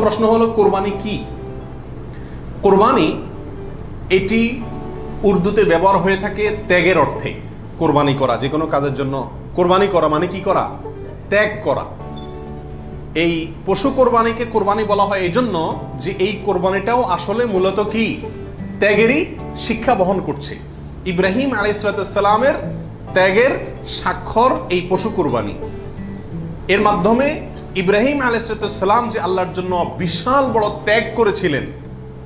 প্রশ্ন হলো কোরবানি কি? কোরবানি এটি উর্দুতে ব্যবহার হয়ে থাকে ত্যাগের অর্থে। কোরবানি করা, যে কোনো কাজের জন্য কোরবানি করা মানে কি করা? ত্যাগ করা। এই পশু কোরবানিকে কোরবানি বলা হয় এই জন্য যে এই কোরবানিটাও আসলে মূলত কি? ত্যাগেরই শিক্ষা বহন করছে। ইব্রাহিম আলাইহিস সালামের ত্যাগের স্বাক্ষর এই পশু কোরবানি। এর মাধ্যমে ইব্রাহিম আলাইহিস সালাম যে আল্লাহর জন্য বিশাল বড় ত্যাগ করেছিলেন,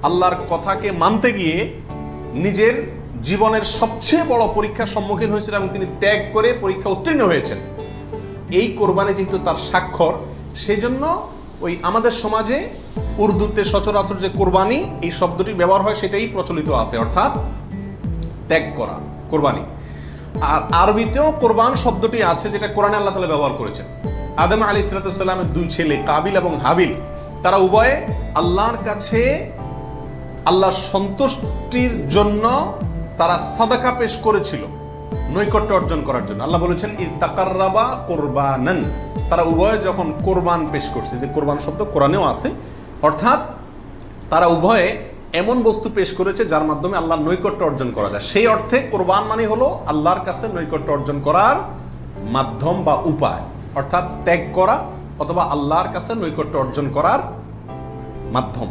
আল্লাহর কথাকে মানতে গিয়ে নিজের জীবনের সবচেয়ে বড় পরীক্ষার সম্মুখীন হয়েছিলেন এবং তিনি ত্যাগ করে পরীক্ষা উত্তীর্ণ হয়েছেন। এই কোরবানি যেহেতু তার স্বাক্ষর, সেই জন্য ওই আমাদের সমাজে উর্দুতে সচরাচর যে কোরবানি এই শব্দটি ব্যবহার হয় সেটাই প্রচলিত আছে, অর্থাৎ ত্যাগ করা, কোরবানি। আর আরবিতেও কোরবান শব্দটি আছে, যেটা কোরআনে আল্লাহ তাআলা ব্যবহার করেছেন। আদম আলাইহিস সালামের দুই ছেলে কাবিল এবং হাবিল, তারা উভয়ে আল্লাহর কাছে আল্লাহর সন্তুষ্টির জন্য তারা সাদাকা পেশ করেছিল, নৈকট্য অর্জন করার জন্য। আল্লাহ বলেছেন ইতাকাররাবা কুরবানান, তারা উভয়ে যখন কোরবান পেশ করছে, যে কোরবান শব্দ কোরআনেও আছে, অর্থাৎ তারা উভয়ে এমন বস্তু পেশ করেছে যার মাধ্যমে আল্লাহর নৈকট্য অর্জন করা যায়। সেই অর্থে কোরবান মানে হলো আল্লাহর কাছে নৈকট্য অর্জন করার মাধ্যম বা উপায়, অর্থাৎ ত্যাগ করা অথবা আল্লাহর কাছে নৈকট্য অর্জন করার মাধ্যম।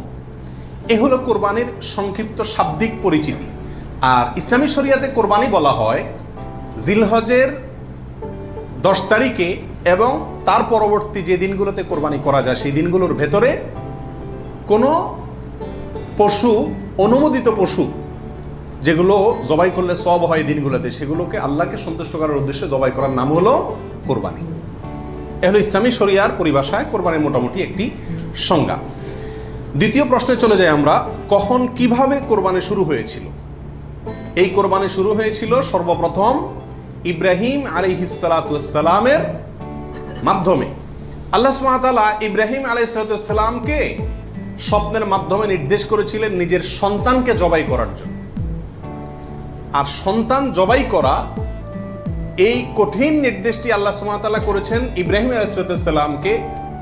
এ হলো কোরবানির সংক্ষিপ্ত শাব্দিক পরিচিতি। আর ইসলামী শরিয়াতে কোরবানি বলা হয় জিলহজের 10 তারিখে এবং তার পরবর্তী যে দিনগুলোতে কোরবানি করা যায় সেই দিনগুলোর ভেতরে কোনো পশু, অনুমোদিত পশু যেগুলো জবাই করলে সওয়াব হয় দিনগুলোতে, সেগুলোকে আল্লাহকে সন্তুষ্ট করার উদ্দেশ্যে জবাই করার নাম হলো কোরবানি। এ হলো ইসলামী শরিয়ার পরিভাষায় কোরবানির মোটামুটি একটি সংজ্ঞা। দ্বিতীয় প্রশ্নে চলে যাই আমরা, কখন কিভাবে কোরবানি শুরু হয়েছিল? এই কোরবানি শুরু হয়েছিল সর্বপ্রথম ইব্রাহিম আলাইহিস সালামের মাধ্যমে। আল্লাহ সুবহানাহু ওয়া তাআলা ইব্রাহিম আলাইহিস সালামকে স্বপ্নের মাধ্যমে নির্দেশ করেছিলেন নিজের সন্তানকে জবাই করার জন্য। আর সন্তান জবাই করা, এই কঠিন নির্দেশটি আল্লাহ সুবহানাহু ওয়া তাআলা করেছেন ইব্রাহিম আলাইহিস সালামকে।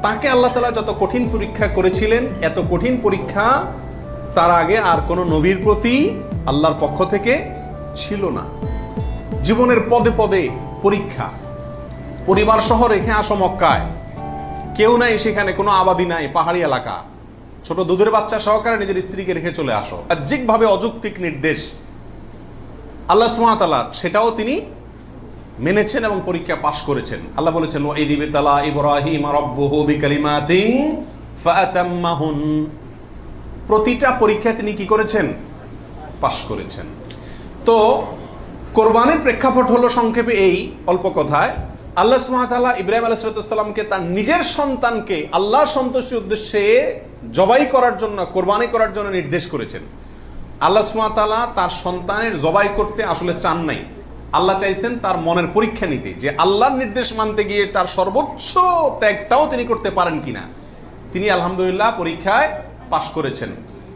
তাকে আল্লাহ তাআলা যত কঠিন পরীক্ষা করেছিলেন, এত কঠিন পরীক্ষা তার আগে আর কোনো নবীর প্রতি আল্লাহর পক্ষ থেকে ছিল না। জীবনের পদে পদে পরীক্ষা। পরিবার সহ রেখে আসো মক্কায়, কেউ নাই সেখানে, কোনো আবাদি নাই, পাহাড়ি এলাকা, ছোট দুধের বাচ্চা সহকারে নিজের স্ত্রীকে রেখে চলে আসো। বাহ্যিকভাবে অযৌক্তিক নির্দেশ আল্লাহ সুবহানাহু ওয়া তাআলা, সেটাও তিনি মেনেছেন এবং পরীক্ষা পাশ করেছেন। আল্লাহ বলেছেন ওয়াইদ ইবতালা ইব্রাহিম রাব্বুহু বিকালিমাতিন ফাআতাম্মাহুন, প্রতিটা পরীক্ষা তিনি কি করেছেন? পাশ করেছেন। তো কোরবানির প্রেক্ষাপট হলো সংক্ষেপে এই অল্প কথায়, আল্লাহ সুবহানাহু ওয়া তাআলা ইব্রাহিম আলাইহিস সালামকে তার নিজের সন্তানকে আল্লাহর সন্তুষ্টির উদ্দেশ্যে জবাই করার জন্য, কোরবানি করার জন্য নির্দেশ করেছেন। আল্লাহ সুবহানাহু ওয়া তাআলা তার সন্তানের জবাই করতে আসলে চান নাই, আল্লাহ চাইছেন তার মনের পরীক্ষা নিতে, যে আল্লাহর নির্দেশ মানতে গিয়ে তার সর্বোচ্চ ত্যাগটাও তিনি করতে পারেন কিনা। তিনি আলহামদুলিল্লাহ পরীক্ষায় পাশ করেছেন।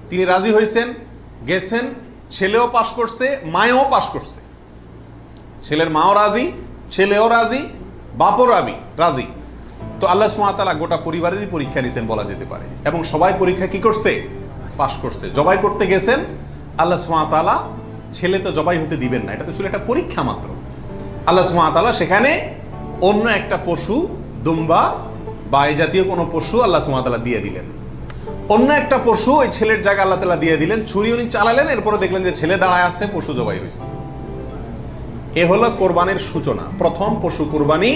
তিনি রাজি হয়েছেন, গেছেন, ছেলেও পাশ করছে, মায়েও পাশ করছে। ছেলের মাও রাজি, ছেলেও রাজি, বাপও রাজি। তো আল্লাহ সুবহানাহু ওয়া তাআলা গোটা পরিবারেরই পরীক্ষা নিয়েছেন বলা যেতে পারে, এবং সবাই পরীক্ষা কি করছে? পাশ করছে। জবাই করতে গেছেন, আল্লাহ সুবহানাহু ওয়া তাআলা ছেলে তো জবাই হতে দিবেন না, এটা তো ছিল একটা পরীক্ষা মাত্র। আল্লাহ সুবহানাহু ওয়া তাআলা সেখানে অন্য একটা পশু, দুম্বা বা এই জাতীয় কোনো পশু আল্লাহ সুবহানাহু ওয়া তাআলা দিয়ে দিলেন। অন্য একটা পশু ওই ছেলের জায়গা আল্লাহ তাআলা দিয়ে দিলেন। ছুরি উনি চালালেন, এরপরে দেখলেন যে ছেলে দাঁড়ায় আছে, পশু জবাই হয়েছে। এ হলো কোরবানির সূচনা, প্রথম পশু কোরবানি।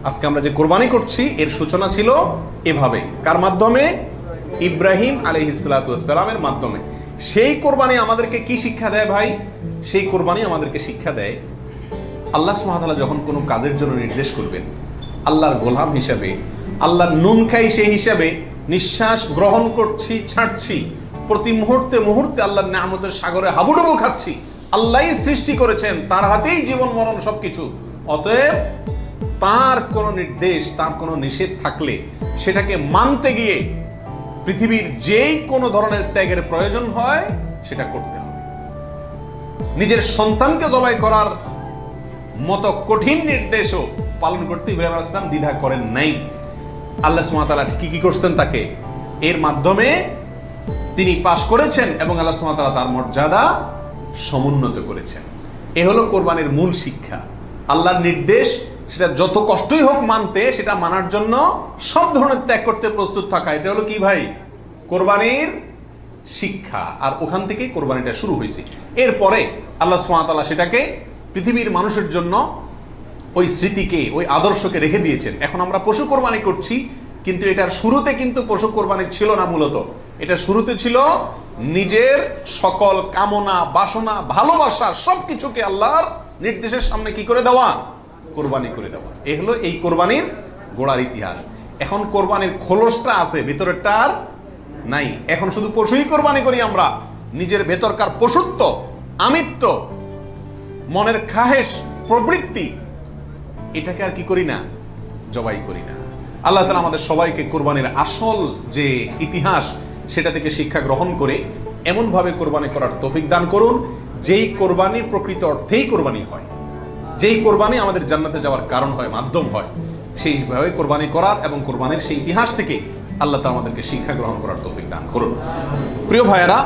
আজকে আমরা যে কোরবানি করছি এর সূচনা ছিল এভাবে। কার মাধ্যমে? ইব্রাহিম আলাইহিস সালামের মাধ্যমে। সেই কোরবানি আমাদেরকে কি শিক্ষা দেয় ভাই? সেই কোরবানি আমাদেরকে শিক্ষা দেয়, আল্লাহ সুবহানাহু ওয়া তাআলা যখন কোনো কাজের জন্য নির্দেশ করবেন, আল্লাহর গোলাম হিসাবে, আল্লাহর নুন খাই সেই হিসাবে নিঃশ্বাস গ্রহণ করছি, ছাড়ছি, প্রতি মুহূর্তে মুহূর্তে আল্লাহর নিয়ামতের সাগরে হাবুডুবু খাচ্ছি। আল্লাহই সৃষ্টি করেছেন, তার হাতেই জীবন মরণ সবকিছু। অতএব তার কোনো নির্দেশ, তার কোনো নিষেধ থাকলে সেটাকে মানতে গিয়ে পৃথিবীর যেই কোনো ধরনের ত্যাগের প্রয়োজন হয় সেটা করতে হবে। নিজের সন্তানকে জবাই করার মতো কঠিন নির্দেশও পালন করতে ইব্রাহিম আলাইহিস সালাম দ্বিধা করেন নাই। আল্লাহ সুবহানাহু ওয়া তাআলা কি করছেন? তাকে এর মাধ্যমে তিনি পাশ করেছেন এবং আল্লাহ সুবহানাহু ওয়া তাআলা তার মর্যাদা সমুন্নত করেছেন। এ হলো কোরবানির মূল শিক্ষা। আল্লাহর নির্দেশ, সেটা যত কষ্টই হোক মানতে, সেটা মানার জন্য সব ধরনের ত্যাগ করতে প্রস্তুত থাকা, এটা হলো কি ভাই? কোরবানির শিক্ষা। আর ওখান থেকেই কোরবানিটা শুরু হয়েছে। এরপরে আল্লাহ সুবহানাহু ওয়া তাআলা সেটাকে পৃথিবীর মানুষের জন্য ওই স্মৃতিকে, ওই আদর্শকে রেখে দিয়েছেন। এখন আমরা পশু কোরবানি করছি, কিন্তু এটার শুরুতে কিন্তু পশু কোরবানি ছিল না। মূলত এটা শুরুতে ছিল নিজের সকল কামনা, বাসনা, ভালোবাসা সবকিছুকে আল্লাহর নির্দেশের সামনে কি করে দেওয়া? কোরবানি করে দেওয়া। এ হলো এই কোরবানির গোড়ার ইতিহাস। এখন কোরবানির খোলসটা আছে, ভিতরেরটা আর নাই। এখন শুধু পশুই কোরবানি করি আমরা। নিজের ভেতরকার পশুত্ব, আমিত্ব, মনের খাহেশ, প্রবৃত্তি, এটাকে আর কি করি না? জবাই করি না। আল্লাহ তাআলা আমাদের সবাইকে কোরবানির আসল যে ইতিহাস, সেটা থেকে শিক্ষা গ্রহণ করে এমনভাবে কোরবানি করার তৌফিক দান করুন, যেই কোরবানি প্রকৃত অর্থেই কোরবানি হয়, যেই কোরবানি আমাদের জান্নাতে যাওয়ার কারণ হয়, মাধ্যম হয়, সেইভাবে কোরবানি করার এবং কোরবানির সেই ইতিহাস থেকে আল্লাহ তাআলা আমাদেরকে শিক্ষা গ্রহণ করার তৌফিক দান করুন। প্রিয় ভাইয়েরা,